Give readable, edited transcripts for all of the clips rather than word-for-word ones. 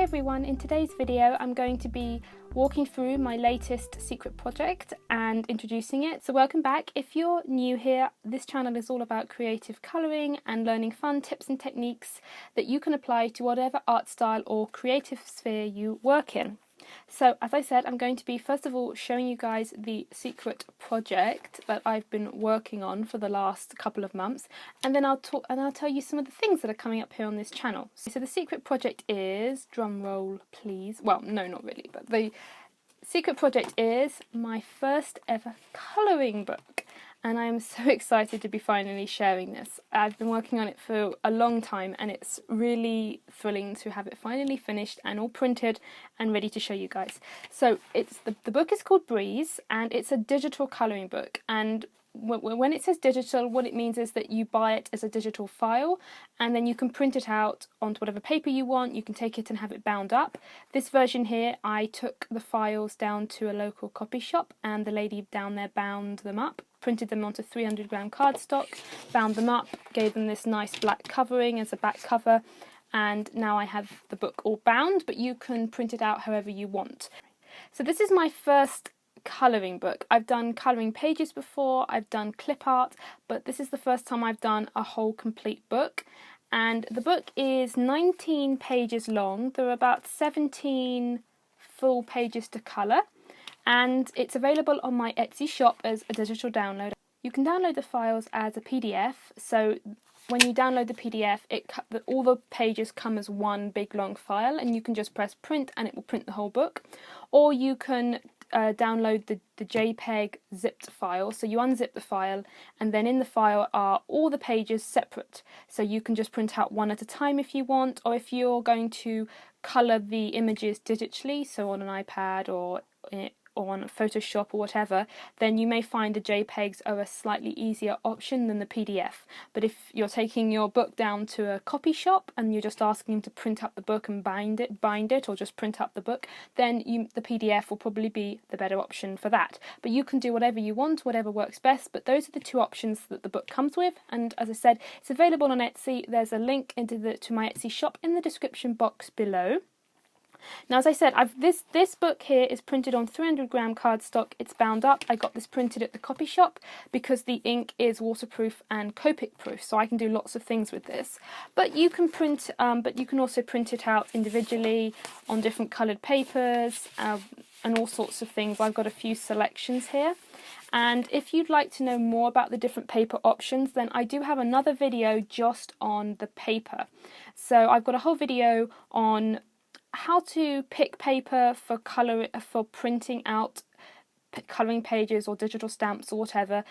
Hi everyone, in today's video I'm going to be walking through my latest secret project and introducing it. So welcome back. If you're new here, this channel is all about creative colouring and learning fun tips and techniques that you can apply to whatever art style or creative sphere you work in. So as I said, I'm going to be first of all showing you guys the secret project that I've been working on for the last couple of months, and then I'll tell you some of the things that are coming up here on this channel. So the secret project is, drum roll please, well no not really, but the secret project is my first ever colouring book. And I'm so excited to be finally sharing this. I've been working on it for a long time and it's really thrilling to have it finally finished and all printed and ready to show you guys. So it's the book is called Breeze and it's a digital colouring book, and when it says digital, what it means is that you buy it as a digital file and then you can print it out onto whatever paper you want. You can take it and have it bound up. This version here, I took the files down to a local copy shop and the lady down there bound them up, printed them onto 300-gram cardstock, bound them up, gave them this nice black covering as a back cover, and now I have the book all bound, but you can print it out however you want. So this is my first colouring book. I've done colouring pages before, I've done clip art, but this is the first time I've done a whole complete book. And the book is 19 pages long. There are about 17 full pages to colour, and it's available on my Etsy shop as a digital download. You can download the files as a PDF, so when you download the PDF, all the pages come as one big long file, and you can just press print and it will print the whole book. Or you can download the JPEG zipped file, so you unzip the file and then in the file are all the pages separate, so you can just print out one at a time if you want, or if you're going to colour the images digitally, so on an iPad or on Photoshop or whatever, then you may find the JPEGs are a slightly easier option than the PDF. But if you're taking your book down to a copy shop and you're just asking them to print up the book and bind it, or just print up the book, then the PDF will probably be the better option for that. But you can do whatever you want, whatever works best, but those are the two options that the book comes with. And as I said, it's available on Etsy. There's a link to my Etsy shop in the description box below. Now, as I said, this book here is printed on 300-gram cardstock. It's bound up. I got this printed at the copy shop because the ink is waterproof and Copic proof, so I can do lots of things with this. But you can also print it out individually on different coloured papers and all sorts of things. I've got a few selections here. And if you'd like to know more about the different paper options, then I do have another video just on the paper. So I've got a whole video on how to pick paper for printing out colouring pages or digital stamps or whatever,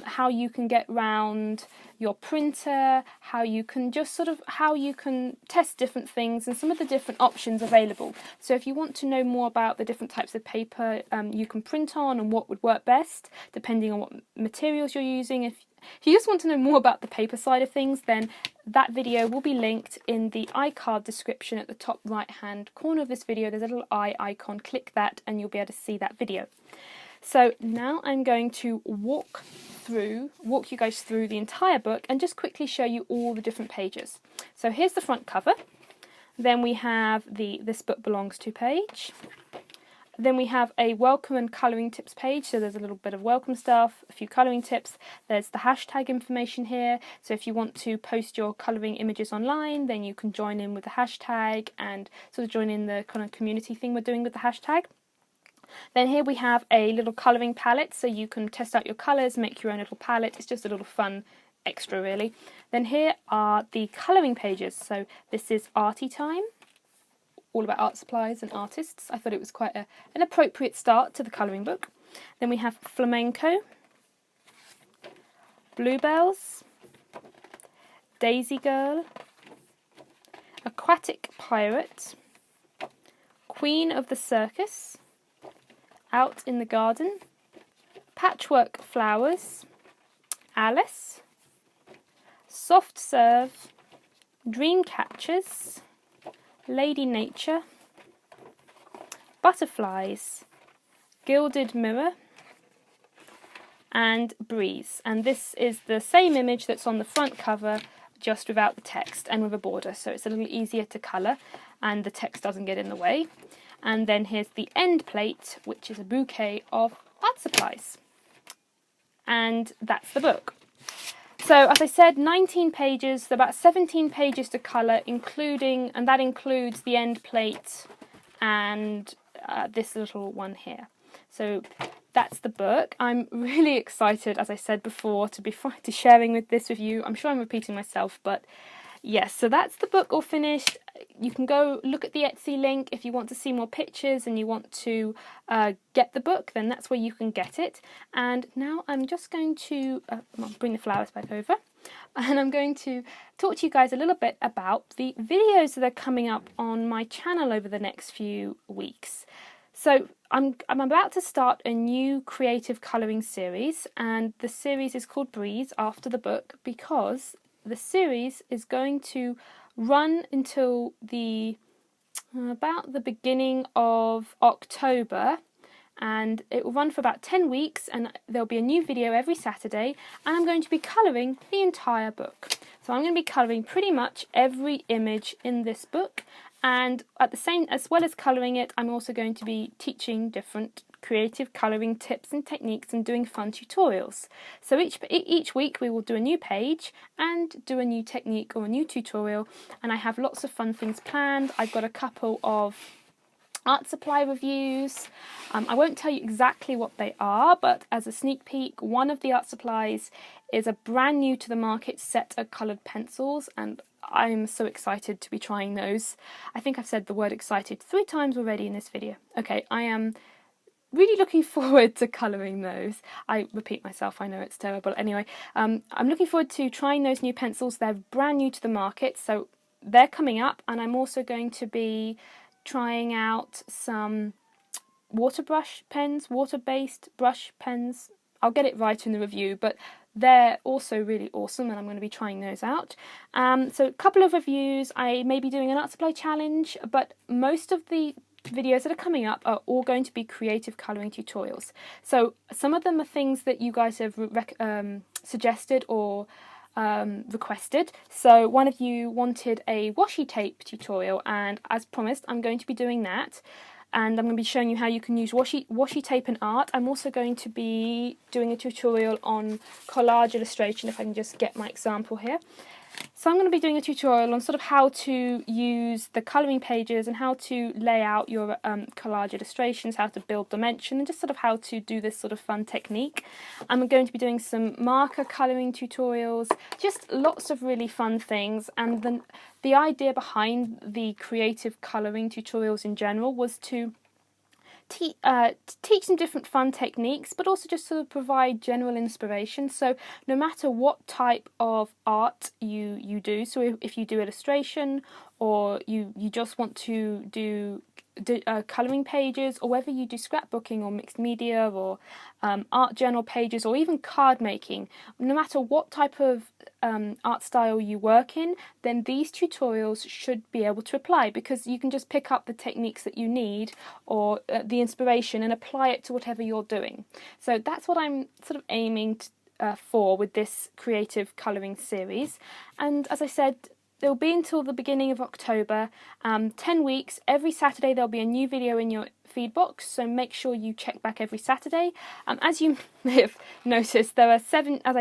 how you can get round your printer, how you can test different things and some of the different options available. So if you want to know more about the different types of paper you can print on and what would work best depending on what materials you're using, if you just want to know more about the paper side of things, then that video will be linked in the iCard description at the top right hand corner of this video. There's a little eye icon, click that and you'll be able to see that video. So now I'm going to walk you guys through the entire book and just quickly show you all the different pages. So here's the front cover, then we have the This Book Belongs To page. Then we have a welcome and colouring tips page, so there's a little bit of welcome stuff, a few colouring tips. There's the hashtag information here, so if you want to post your colouring images online, then you can join in with the hashtag and sort of join in the kind of community thing we're doing with the hashtag. Then here we have a little colouring palette, so you can test out your colours, make your own little palette. It's just a little fun extra really. Then here are the colouring pages, so this is Arty Time, all about art supplies and artists. I thought it was quite an appropriate start to the colouring book. Then we have Flamenco, Bluebells, Daisy Girl, Aquatic Pirate, Queen of the Circus, Out in the Garden, Patchwork Flowers, Alice, Soft Serve, Dream Catchers, Lady Nature, Butterflies, Gilded Mirror, and Breeze. And this is the same image that's on the front cover, just without the text and with a border, so it's a little easier to colour. and the text doesn't get in the way. And then here's the end plate, which is a bouquet of art supplies. And that's the book. So as I said, 19 pages, so about 17 pages to colour, and that includes the end plate and this little one here. So that's the book. I'm really excited, as I said before, to sharing this with you. I'm sure I'm repeating myself, but yes, so that's the book all finished. You can go look at the Etsy link if you want to see more pictures and you want to get the book, then that's where you can get it. And now I'm just going to bring the flowers back over, and I'm going to talk to you guys a little bit about the videos that are coming up on my channel over the next few weeks. So I'm about to start a new creative colouring series, and the series is called Breeze, after the book, because the series is going to run until about the beginning of October, and it will run for about 10 weeks, and there'll be a new video every Saturday, and I'm going to be colouring the entire book. So I'm going to be colouring pretty much every image in this book, and as well as colouring it, I'm also going to be teaching different creative colouring tips and techniques and doing fun tutorials. So each week we will do a new page and do a new technique or a new tutorial, and I have lots of fun things planned. I've got a couple of art supply reviews. I won't tell you exactly what they are, but as a sneak peek, one of the art supplies is a brand new to the market set of coloured pencils, and I'm so excited to be trying those. I think I've said the word excited 3 times already in this video. Okay, I am really looking forward to colouring those. I repeat myself, I know it's terrible. Anyway, I'm looking forward to trying those new pencils. They're brand new to the market, so they're coming up, and I'm also going to be trying out some water-based brush pens. I'll get it right in the review, but they're also really awesome, and I'm going to be trying those out. So a couple of reviews. I may be doing an art supply challenge, but most of the videos that are coming up are all going to be creative colouring tutorials. So some of them are things that you guys have suggested or requested. So one of you wanted a washi tape tutorial, and as promised, I'm going to be doing that. And I'm going to be showing you how you can use washi tape in art. I'm also going to be doing a tutorial on collage illustration, if I can just get my example here. So I'm going to be doing a tutorial on sort of how to use the colouring pages and how to lay out your collage illustrations, how to build dimension, and just sort of how to do this sort of fun technique. I'm going to be doing some marker colouring tutorials, just lots of really fun things. And then the idea behind the creative colouring tutorials in general was to teach some different fun techniques, but also just sort of provide general inspiration. So no matter what type of art you do, so if you do illustration, or you just want to do colouring pages, or whether you do scrapbooking or mixed media or art journal pages, or even card making, no matter what type of art style you work in, then these tutorials should be able to apply, because you can just pick up the techniques that you need or the inspiration and apply it to whatever you're doing. So that's what I'm sort of aiming for with this creative colouring series. And as I said, it'll be until the beginning of October, 10 weeks. Every Saturday there'll be a new video in your feed box, so make sure you check back every Saturday. As you may have noticed, there are 17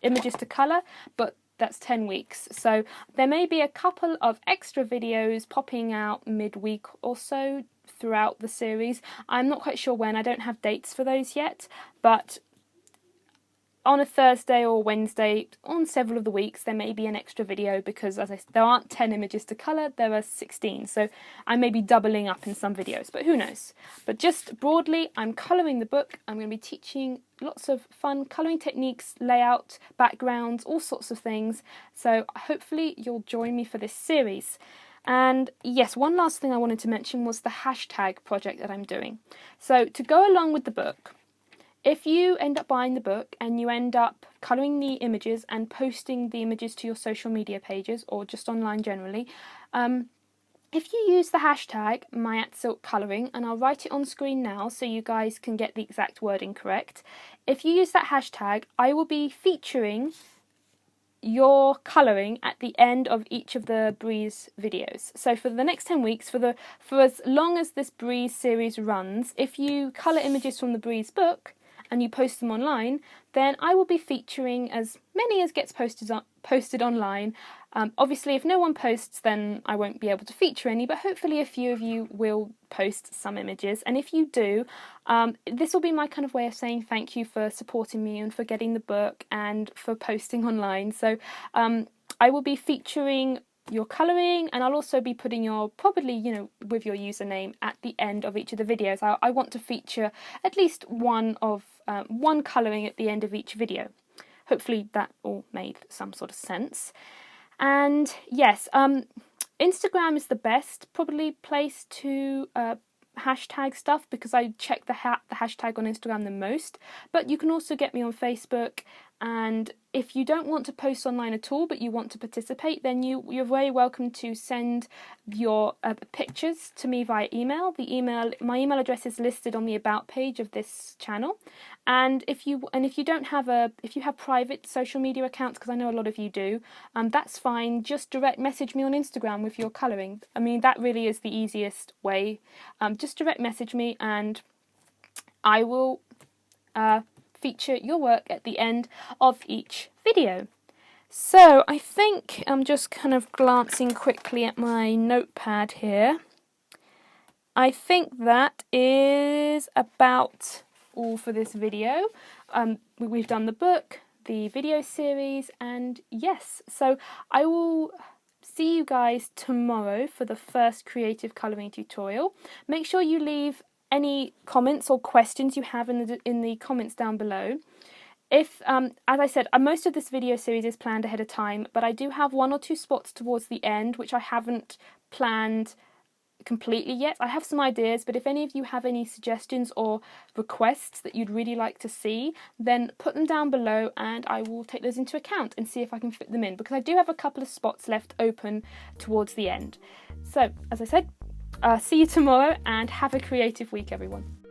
images to colour, but that's 10 weeks. So there may be a couple of extra videos popping out midweek or so throughout the series. I'm not quite sure when, I don't have dates for those yet, but on a Thursday or Wednesday, on several of the weeks, there may be an extra video, because as I said, there aren't 10 images to colour, there are 16, so I may be doubling up in some videos, but who knows. But just broadly, I'm colouring the book. I'm going to be teaching lots of fun colouring techniques, layout, backgrounds, all sorts of things, so hopefully you'll join me for this series. And yes, one last thing I wanted to mention was the hashtag project that I'm doing. So to go along with the book, if you end up buying the book and you end up colouring the images and posting the images to your social media pages or just online generally, if you use the hashtag #MyAtSilkColouring, and I'll write it on screen now so you guys can get the exact wording correct. If you use that hashtag, I will be featuring your colouring at the end of each of the Breeze videos. So for the next 10 weeks, for as long as this Breeze series runs, if you colour images from the Breeze book and you post them online, then I will be featuring as many as gets posted online. Obviously, if no one posts, then I won't be able to feature any, but hopefully a few of you will post some images. And if you do, this will be my kind of way of saying thank you for supporting me and for getting the book and for posting online. So I will be featuring your colouring, and I'll also be putting your, probably, you know, with your username at the end of each of the videos. I want to feature at least one colouring at the end of each video. Hopefully that all made some sort of sense. And yes, Instagram is the best probably place to hashtag stuff, because I check the hashtag on Instagram the most. But you can also get me on Facebook, and if you don't want to post online at all but you want to participate, then you're very welcome to send your pictures to me via email. My email address is listed on the about page of this channel. And if you have private social media accounts, because I know a lot of you do, that's fine. Just direct message me on Instagram with your colouring. I mean, that really is the easiest way. Just direct message me and I will feature your work at the end of each video. So I think I'm just kind of glancing quickly at my notepad here. I think that is about all for this video. We've done the book, the video series, and yes, so I will see you guys tomorrow for the first creative colouring tutorial. Make sure you leave any comments or questions you have in the comments down below. If, as I said, most of this video series is planned ahead of time, but I do have 1 or 2 spots towards the end which I haven't planned completely yet. I have some ideas, but if any of you have any suggestions or requests that you'd really like to see, then put them down below and I will take those into account and see if I can fit them in, because I do have a couple of spots left open towards the end. So, as I said, see you tomorrow and have a creative week, everyone.